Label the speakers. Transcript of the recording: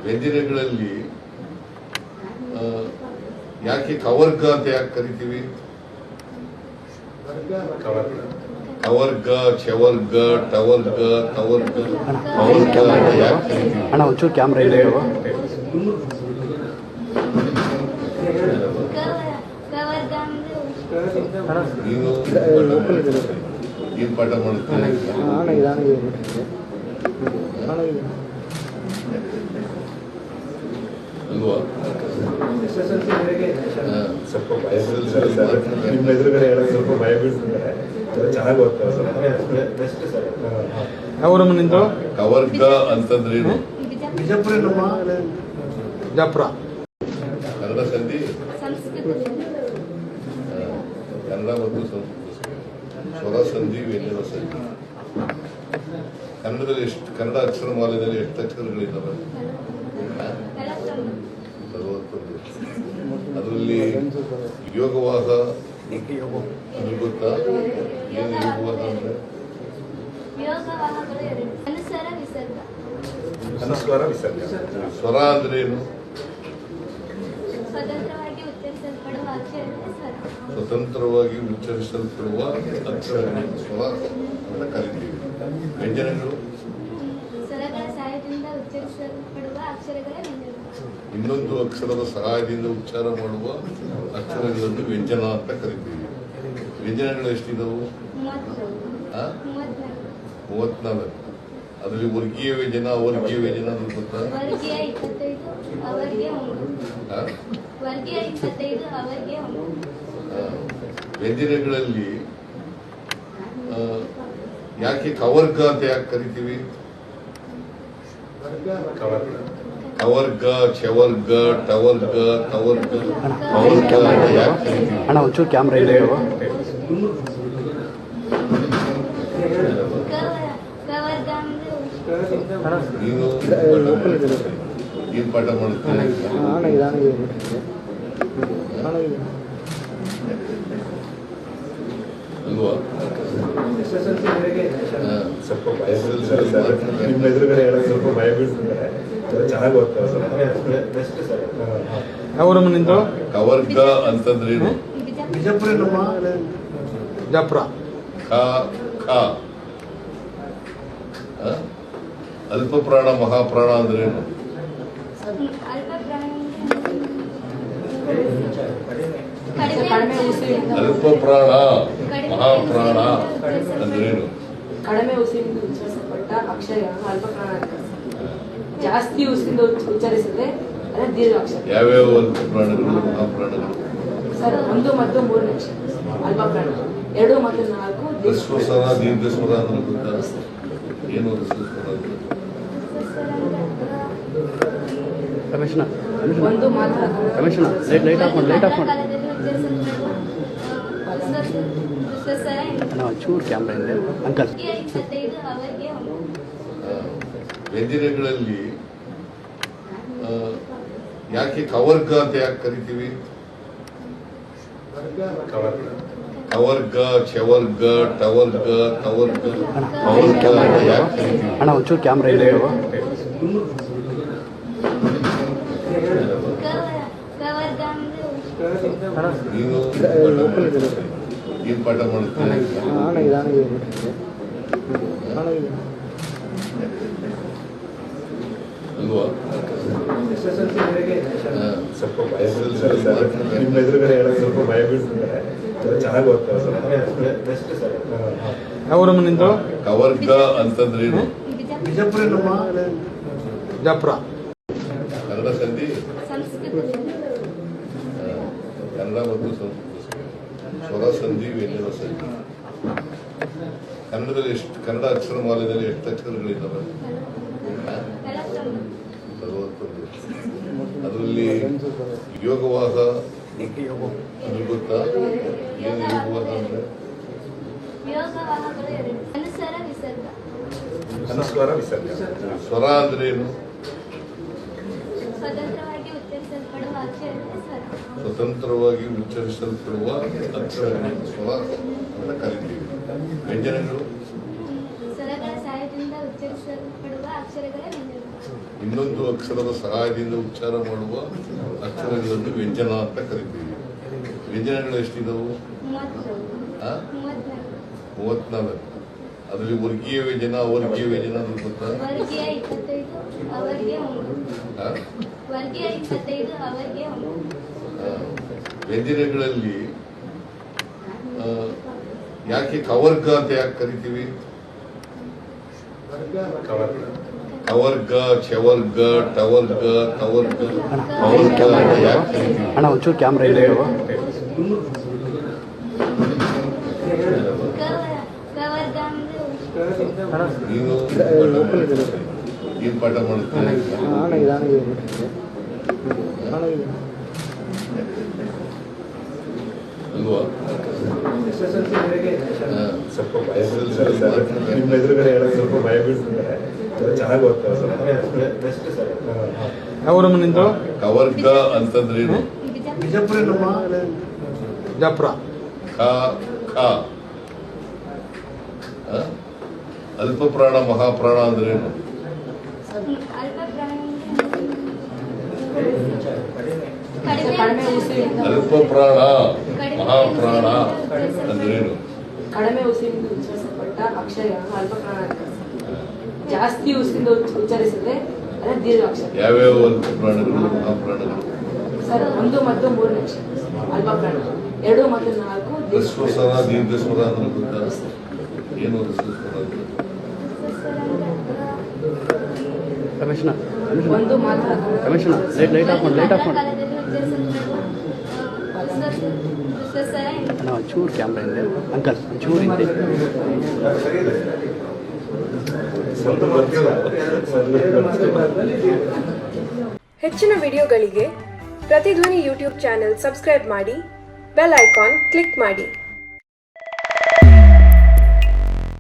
Speaker 1: ವ್ಯಂಜನಗಳಲ್ಲಿ ಯಾಕೆ ಕವರ್ಗ ಅಂತ ಯಾಕೆ ಕರಿತೀವಿ? ಕವರ್ಗ, ಚವರ್ಗ, ಟವರ್ಗ, ಕವರ್ಗ, ಕವರ್ಗ ಅಂತ ಯಾಕೆ ಕರಿತೀವಿ?
Speaker 2: ಅಣ್ಣ ಒಂಚೂರು ಕ್ಯಾಮ್ರಾ ಇದೆ.
Speaker 1: ನೀನು ಪಾಠ ಮಾಡುತ್ತೇನೆ ಅಲ್ವಾ?
Speaker 3: ಸ್ವಲ್ಪ ಭಯ ನಿಮ್ಮ ಎದುರುಗಡೆ ಹೇಳೋದು ಸ್ವಲ್ಪ ಭಯ ಬೀಳ್ತಿದ್ದಾರೆ. ಚೆನ್ನಾಗಿ ಓದ್ತಾರೆ ಸರ್.
Speaker 2: ಯಾವ ನಿಂದು
Speaker 1: ಕವರ್ಗ ಅಂತಂದ್ರೇನು?
Speaker 2: ಬಿಜಾಪುರ
Speaker 1: ಕನ್ನಡ ಸಂಧಿ, ಕನ್ನಡ ಮತ್ತು ಸಂಸ್ಕೃತ ಸ್ವರ ಸಂಧಿ, ವ್ಯಂಜನ ಸಂಧಿ. ಕನ್ನಡದಲ್ಲಿ ಎಷ್ಟು, ಕನ್ನಡ ಅಕ್ಷರಮಾಲೆಯಲ್ಲಿ ಎಷ್ಟು ಅಕ್ಷರಗಳಿದ್ದಾವೆ? 41. ಅದರಲ್ಲಿ ಯೋಗವಾಹ ಅಂದ್ರೆ ಗೊತ್ತಾ? ಏನು ಯೋಗವಾಹ ಅಂದ್ರೆ?
Speaker 3: ಅನುಸ್ವಾರ ವಿಸರ್ಗ.
Speaker 1: ಸ್ವರ ಅಂದ್ರೆ ಏನು? ಸ್ವತಂತ್ರವಾಗಿ ಉಚ್ಚರಿಸಲ್ಪಡುವ ಅಕ್ಷರಗಳನ್ನು ಸ್ವರ ಅಂತ ಕರಿತೀವಿ. ವ್ಯಂಜನಗಳು ಇನ್ನೊಂದು ಅಕ್ಷರದ ಸಹಾಯದಿಂದ ಉಚ್ಚಾರ ಮಾಡುವ ಅಕ್ಷರಗಳನ್ನು ವ್ಯಂಜನ ಅಂತ ಕರಿತೀವಿ. ವ್ಯಂಜನಗಳು ಎಷ್ಟಿದವು? 34. ಅದರಲ್ಲಿ ವರ್ಗೀಯ ವ್ಯಂಜನ, ಅವರ್ಗೀಯ ವ್ಯಂಜನ ಅಂದ್ರೆ ಗೊತ್ತಾ? ವ್ಯಂಜನಗಳಲ್ಲಿ ಯಾಕೆ ಕವರ್ಗ ಅಂತ ಯಾಕೆ ಕರಿತೀವಿ? ಕವರ್ಗ, ಚವರ್ಗ, ಟವರ್ಗ, ಕವರ್ಗ, ಕವರ್ಗ ಅಂತ ಯಾಕೆ ಕರಿತೀವಿ?
Speaker 2: ಅಣ್ಣ ಒಂಚೂರು ಕ್ಯಾಮ್ರಾ ಇದೆ.
Speaker 1: ನೀನು ಪಾಠ ಮಾಡುತ್ತೇನೆ ಅಲ್ವಾ?
Speaker 3: ಸ್ವಲ್ಪ ಭಯ ನಿಮ್ಮ ಎದುರುಗಡೆ ಹೇಳೋದು ಸ್ವಲ್ಪ ಭಯ ಬೀಳ್ತಿದ್ದಾರೆ. ಚೆನ್ನಾಗಿ ಓದ್ತಾರೆ ಸರ್.
Speaker 2: ಯಾವ ನಿಂದು
Speaker 1: ಕವರ್ಗ ಅಂತಂದ್ರೇನು?
Speaker 2: ಬಿಜಾಪುರ
Speaker 1: ಅಲ್ಪ ಪ್ರಾಣ ಮಹಾಪ್ರಾಣ ಅಂದ್ರೇನು? ಅಲ್ಪ ಪ್ರಾಣ ಮಹಾಪ್ರಾಣ ಅಂದ್ರೇನು?
Speaker 4: ಕಡಿಮೆ ಉಸಿರಿಂದ ಉಚ್ಚರಿಸಲ್ಪಟ್ಟ ಅಕ್ಷರಗಳನ್ನು ಅಲ್ಪ ಪ್ರಾಣ ಅಂತ. ಜಾಸ್ತಿ ಉಸಿರಿಂದ ಉಚ್ಚರಿಸಿದ್ರೆ ಅದೇ ದೀರ್ಘ ಅಕ್ಷರ.
Speaker 1: ಯಾವ್ಯಾವ ಅಲ್ಪ ಪ್ರಾಣಗಳು, ಮಹಾಪ್ರಾಣಗಳು?
Speaker 4: ಸರ್ 1 ಮತ್ತು 3 ಅಕ್ಷರ ಅಲ್ಪ ಪ್ರಾಣ, 2 ಮತ್ತು 4
Speaker 1: ಹ್ರಸ್ವ ಸ್ವರ, ದೀರ್ಘ ಸ್ವರ ಅಂದ್ರೆ ಗೊತ್ತಾ? ಏನು ಹ್ರಸ್ವ ಸ್ವರ ಅಂದ್ರೆ?
Speaker 2: ರಮೇಶನ
Speaker 4: ಒಂದು ಮಾತ್ರ
Speaker 2: ರಮೇಶನ ಲೈಟ್ ಆಫ್ ಮಾಡಿ, ಲೈಟ್ ಆಫ್ ಮಾಡಿ. ಅಣ್ಣ ಒಂಚೂರು ಕ್ಯಾಮ್ರಾ ಇದೆ ಅಂಕಲ್.
Speaker 1: ವ್ಯಂಜನಗಳಲ್ಲಿ ಯಾಕೆ ಕವರ್ಗ ಅಂತ ಯಾಕೆ ಕರಿತೀವಿ? ಕವರ್ಗ, ಚವರ್ಗ, ಟವರ್ಗ, ಕವರ್ಗ, ಕವರ್ಗ ಅಂತ ಯಾಕೆ ಕರಿತೀವಿ?
Speaker 2: ಅಣ್ಣ ಒಂಚೂರು ಕ್ಯಾಮ್ರಾ ಇದೆ.
Speaker 1: ನೀನು ಪಾಠ ಮಾಡುತ್ತೇನೆ ಅಲ್ವಾ?
Speaker 3: ಸ್ವಲ್ಪ ಭಯ ನಿಮ್ಮ ಎದುರುಗಡೆ ಹೇಳೋದು ಸ್ವಲ್ಪ ಭಯ ಬೀಳ್ತಿದ್ದಾರೆ. ಚೆನ್ನಾಗಿ ಓದ್ತಾರೆ ಸರ್.
Speaker 2: ಯಾವ ನಿಂದು
Speaker 1: ಕವರ್ಗ ಅಂತಂದ್ರೇನು?
Speaker 2: ಬಿಜಾಪುರ
Speaker 1: ಕನ್ನಡ ಸಂಧಿ, ಕನ್ನಡ ಮತ್ತು ಸಂಸ್ಕೃತ ಸ್ವರ ಸಂಧಿ, ವ್ಯಂಜನ ಸಂಧಿ. ಕನ್ನಡದಲ್ಲಿ ಎಷ್ಟು, ಕನ್ನಡ ಅಕ್ಷರಮಾಲೆಯಲ್ಲಿ ಎಷ್ಟು ಅಕ್ಷರಗಳಿದ್ದಾವೆ? 41. ಅದರಲ್ಲಿ ಯೋಗವಾಹ ಅಂದ್ರೆ ಗೊತ್ತಾ? ಏನು ಯೋಗವಾಹ ಅಂದ್ರೆ?
Speaker 3: ಅನುಸ್ವಾರ ವಿಸರ್ಗ.
Speaker 1: ಸ್ವರ ಅಂದ್ರೆ ಏನು? ಸ್ವತಂತ್ರವಾಗಿ ಉಚ್ಚರಿಸಲ್ಪಡುವ ಅಕ್ಷರಗಳನ್ನು ಸ್ವರ ಅಂತ ಕರಿತೀವಿ. ವ್ಯಂಜನಗಳು
Speaker 5: ಮಾಡುವ ಅಕ್ಷರಗಳೇ ವ್ಯಂಜನ.
Speaker 1: ಇನ್ನೊಂದು ಅಕ್ಷರದ ಸಹಾಯದಿಂದ ಉಚ್ಚಾರ ಮಾಡುವ ಅಕ್ಷರಗಳನ್ನು ವ್ಯಂಜನ ಅಂತ ಕರಿತೀವಿ. ವ್ಯಂಜನಗಳು ಎಷ್ಟಿದಾವು? 34. ಅದರಲ್ಲಿ ವರ್ಗೀಯ ವ್ಯಂಜನ, ಅವರ್ಗೀಯ ವ್ಯಂಜನ ಅಂತ ಗೊತ್ತಾ?
Speaker 5: ವರ್ಗೀಯ 25, ಅವರ್ಗೀಯ 9. ವರ್ಗೀಯ 25, ಅವರ್ಗೀಯ 9.
Speaker 1: ವ್ಯಂಜನಗಳಲ್ಲಿ ಯಾಕೆ ಕವರ್ಗ ಅಂತ ಯಾಕೆ ಕರಿತೀವಿ? ಕವರ್ಗ, ಚವರ್ಗ, ಟವರ್ಗ, ಕವರ್ಗ, ಕವರ್ಗ ಅಂತ ಯಾಕೆ ಕರಿತೀವಿ?
Speaker 2: ಅಣ್ಣ ಒಂಚೂರು ಕ್ಯಾಮ್ರಾ ಇದೆ.
Speaker 5: ಕವರ್ಗ ಅಂದ್ರೆ
Speaker 1: ನೀನು ಏನ್ ಪಾಠ ಮಾಡುತ್ತೆ? ಅಲ್ವಾ?
Speaker 3: ಸ್ವಲ್ಪ ಭಯ ಬೀಳ್ತಾರೆ ಸರ್. ನಿಮ್ಮ ಎದುರುಗಡೆ ಹೇಳೋದು ಸ್ವಲ್ಪ ಭಯ ಬೀಳ್ತಿದ್ದಾರೆ. ಚೆನ್ನಾಗಿ ಓದ್ತಾರೆ ಸರ್.
Speaker 2: ಯಾವ ನಿಂದು?
Speaker 1: ಕವರ್ಗ ಅಂತಂದ್ರೇನು?
Speaker 2: ಜಪ್ರ.
Speaker 1: ಖ ಖ. ಅಲ್ಪ ಪ್ರಾಣ ಮಹಾಪ್ರಾಣ ಅಂದ್ರೇನು?
Speaker 5: ಅಲ್ಪ ಪ್ರಾಣ
Speaker 4: ಕಡಿಮೆ ಉಸಿರಿಂದ
Speaker 1: ಅಲ್ಪ ಪ್ರಾಣ ಮಹಾಪ್ರಾಣ ಅಂದ್ರೇನು?
Speaker 4: ಕಡಿಮೆ ಉಸಿರಿಂದ ಉಚ್ಚರಿಸಲ್ಪಟ್ಟ ಅಕ್ಷರಗಳನ್ನು ಅಲ್ಪ ಪ್ರಾಣ ಅಂತ ಕರೆಸ್ತಾರೆ. ಜಾಸ್ತಿ ಉಸಿರಿಂದ ಉಚ್ಚರಿಸಿದ್ರೆ ಅದೇ ದೀರ್ಘ ಅಕ್ಷರ.
Speaker 1: ಯಾವ್ಯಾವ ಅಲ್ಪ ಪ್ರಾಣಗಳು, ಮಹಾಪ್ರಾಣಗಳು?
Speaker 4: ಸರ್ 1 ಮತ್ತು 3ನೇ ಅಕ್ಷರ ಅಲ್ಪ ಪ್ರಾಣ, 2 ಮತ್ತು 4
Speaker 1: ಹ್ರಸ್ವ ಸ್ವರ, ದೀರ್ಘ ಸ್ವರ ಅಂದ್ರೆ ಗೊತ್ತಾ? ಏನು ಹ್ರಸ್ವ ಸ್ವರ ಅಂದ್ರೆ?
Speaker 2: ರಮೇಶಣ್ಣ,
Speaker 4: 1 ಮಾತ್ರ
Speaker 2: ರಮೇಶಣ್ಣ, ಲೈಟ್ ಆಫ್ ಮಾಡಿ, ಲೈಟ್ ಆಫ್ ಮಾಡಿ.
Speaker 5: ಕಾಲದಲ್ಲಿ ಉಚ್ಚರಿಸಲ್ಪಡುವ ಸ್ವರ ಎಂದರೆ
Speaker 2: ಅಣ್ಣ ಒಂಚೂರು ಕ್ಯಾಮ್ರಾ ಇದೆ ಅಂಕಲ್, ಒಂಚೂರು ಹಿಂದೆ.
Speaker 6: ಹೆಚ್ಚಿನ ವಿಡಿಯೋಗಳಿಗೆ ಪ್ರತಿಧ್ವನಿ ಯೂಟ್ಯೂಬ್ ಚಾನೆಲ್ ಸಬ್ಸ್ಕ್ರೈಬ್ ಮಾಡಿ, ಬೆಲ್ ಐಕಾನ್ ಕ್ಲಿಕ್ ಮಾಡಿ.